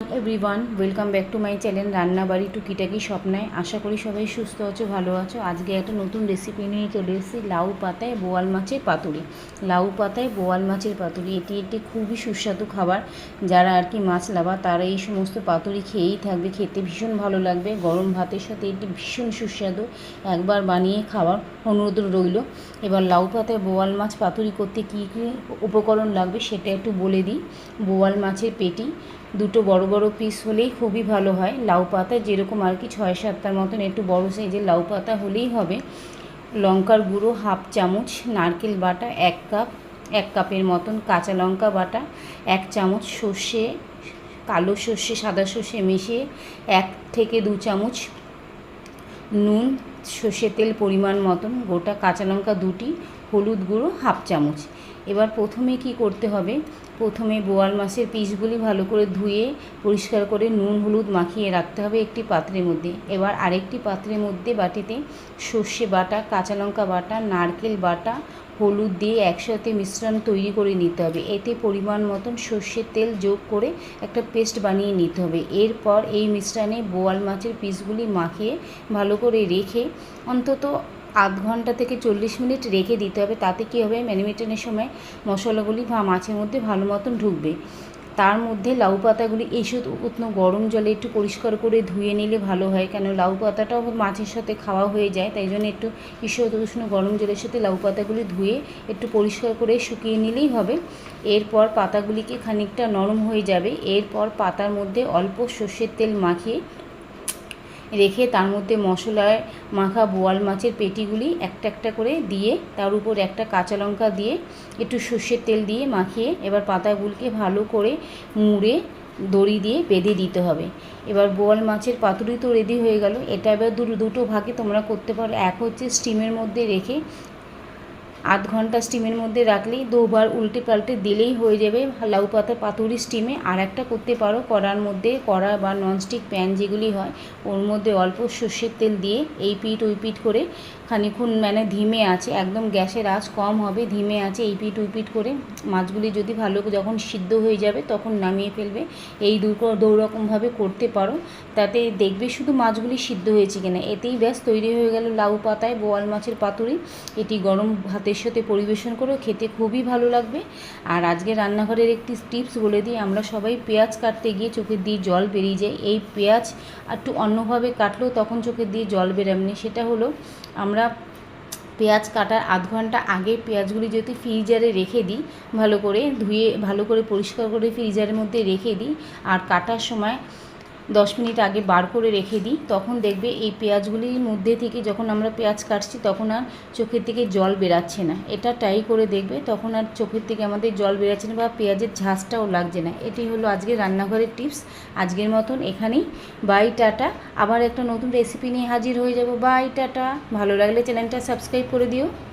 Everyone, welcome back to my channel রান্নাবাড়ি টুকিটাকি স্বপ্নায়। আশা করি সবাই সুস্থ আছো, ভালো আছো। আজকে একটা নতুন রেসিপি নিয়ে চলে এসেছি, লাউ পাতায় বোয়াল মাছের পাতুরি। লাউ পাতায় বোয়াল মাছের পাতুরি এটি একটি খুবই সুস্বাদু খাবার। যারা আর কি মাছ লাভার তারা এই সমস্ত পাতুরি খেয়েই থাকবে, খেতে ভীষণ ভালো লাগবে। গরম ভাতের সাথে এটি ভীষণ সুস্বাদু, একবার বানিয়ে খাওয়ার অনুরোধ রইল। এবার লাউ পাতায় বোয়াল মাছ পাতুরি করতে কী কী উপকরণ লাগবে সেটা একটু বলে দিই। বোয়াল মাছের পেটি দুটো বড় বড় পিস হলেই খুবই ভালো হয়। লাউ পাতা যেরকম আর কি 6-7টার মতন একটু বড় সাইজের লাউ পাতা হলেই হবে। লঙ্কার গুঁড়ো হাফ চামচ, নারকেল বাটা 1 কাপ, 1 কাপের মতন কাঁচা লঙ্কা বাটা, 1 চামচ সর্ষে, কালো সর্ষে সাদা সর্ষে মিশিয়ে 1 থেকে 2 চামচ নুন, সর্ষের তেল পরিমাণ মতন, গোটা কাঁচা লঙ্কা 2টি, হলুদ গুঁড়ো হাফ চামচ। এবার প্রথমে কি করতে হবে, প্রথমে বোয়াল মাছের পিসগুলি ভালো করে ধুয়ে পরিষ্কার করে নুন হলুদ মাখিয়ে রাখতে হবে একটি পাত্রের মধ্যে। এবার আরেকটি পাত্রের মধ্যে বাটিতে সর্ষে বাটা, কাঁচা লঙ্কা বাটা, নারকেল বাটা, হলুদ দিয়ে একসাথে মিশ্রণ তৈরি করে নিতে হবে। এতে পরিমাণ মতন সর্ষের তেল যোগ করে একটা পেস্ট বানিয়ে নিতে হবে। এরপর এই মিশ্রণে বোয়াল মাছের পিসগুলি মাখিয়ে ভালো করে রেখে অন্তত আধ ঘন্টা থেকে 40 মিনিট রেখে দিতে হবে। তাতে কী হবে, ম্যারিনেশনের সময় মশলাগুলি মাছের মধ্যে ভালো মতন ঢুকবে। তার মধ্যে লাউ পাতাগুলি উষ্ণ গরম জলে একটু পরিষ্কার করে ধুয়ে নিলে ভালো হয়, কেন লাউ পাতাটাও মাছের সাথে খাওয়া হয়ে যায়, তাই জন্য একটু উষ্ণ গরম জলের সাথে লাউ পাতাগুলি ধুয়ে একটু পরিষ্কার করে শুকিয়ে নিলেই হবে। এরপর পাতাগুলিকে খানিকটা নরম হয়ে যাবে। এরপর পাতার মধ্যে অল্প সর্ষের তেল মাখিয়ে রেখে তার মধ্যে মশলায় মাখা বোয়াল মাছের পেটিগুলি একটা একটা করে দিয়ে তার উপর একটা কাঁচা লঙ্কা দিয়ে একটু সর্ষের তেল দিয়ে মাখিয়ে এবার পাতাগুলিকে ভালো করে মুড়ে দড়ি দিয়ে বেঁধে দিতে হবে। এবার বোয়াল মাছের পাতুরি তো রেডি হয়ে গেল। এটা এবার দুটো ভাগে তোমরা করতে পারো। এক হচ্ছে স্টিমের মধ্যে রেখে আধ ঘন্টা স্টিমের মধ্যে রাখলেই 2বার উল্টে পাল্টে দিলেই হয়ে যাবে লাউ পাতা পাতুরি স্টিমে। আর একটা করতে পারো, কড়া বা ননস্টিক প্যান যেগুলি হয় ওর মধ্যে অল্প সর্ষের তেল দিয়ে এই পিঠ ওই পিঠ করে খানিক্ষণ ধিমে আছে, একদম গ্যাসের আঁচ কম হবে, ধিমে আছে এই পিঠ ওই পিঠ করে মাছগুলি যদি ভালো যখন সিদ্ধ হয়ে যাবে তখন নামিয়ে ফেলবে। এই দুরকমভাবে করতে পারো, তাতে দেখবে শুধু মাছগুলি সিদ্ধ হয়েছে কিনা। এতেই ব্যাস তৈরি হয়ে গেল লাউ পাতায় বোয়াল মাছের পাতুরি। এটি গরম ভাতের সাথে পরিবেশন করেও খেতে খুবই ভালো লাগবে। আর আজকে রান্নাঘরের একটি টিপস বলে দিই, আমরা সবাই পেঁয়াজ কাটতে গিয়ে চোখের দিয়ে জল বেরিয়ে যায়। এই পেঁয়াজ একটু অন্যভাবে কাটলেও তখন চোখের দিয়ে জল বেরাবে না। সেটা হলো, আমরা পেঁয়াজ কাটার আধ ঘন্টা আগে পেঁয়াজগুলি যদি ফ্রিজারে রেখে দিই, ভালো করে ধুয়ে ভালো করে পরিষ্কার করে ফ্রিজারের মধ্যে রেখে দিই, আর কাটার সময় 10 মিনিট আগে বার করে রেখে দিই, তখন দেখবে এই পেঁয়াজগুলির মধ্যে থেকে যখন আমরা পেঁয়াজ কাটছি তখন আর চোখের থেকে জল বেরাচ্ছে না। এটা ট্রাই করে দেখবে, তখন আর চোখের থেকে আমাদের জল বেরাচ্ছে না বা পেঁয়াজের ঝাঁঝটাও লাগছে না। এটি হলো আজকের রান্নাঘরের টিপস। আজকের মতন এখানেই, বাই টাটা। আবার একটা নতুন রেসিপি নিয়ে হাজির হয়ে যাব। Bye tata. ভালো লাগলে চ্যানেলটা সাবস্ক্রাইব করে দিও।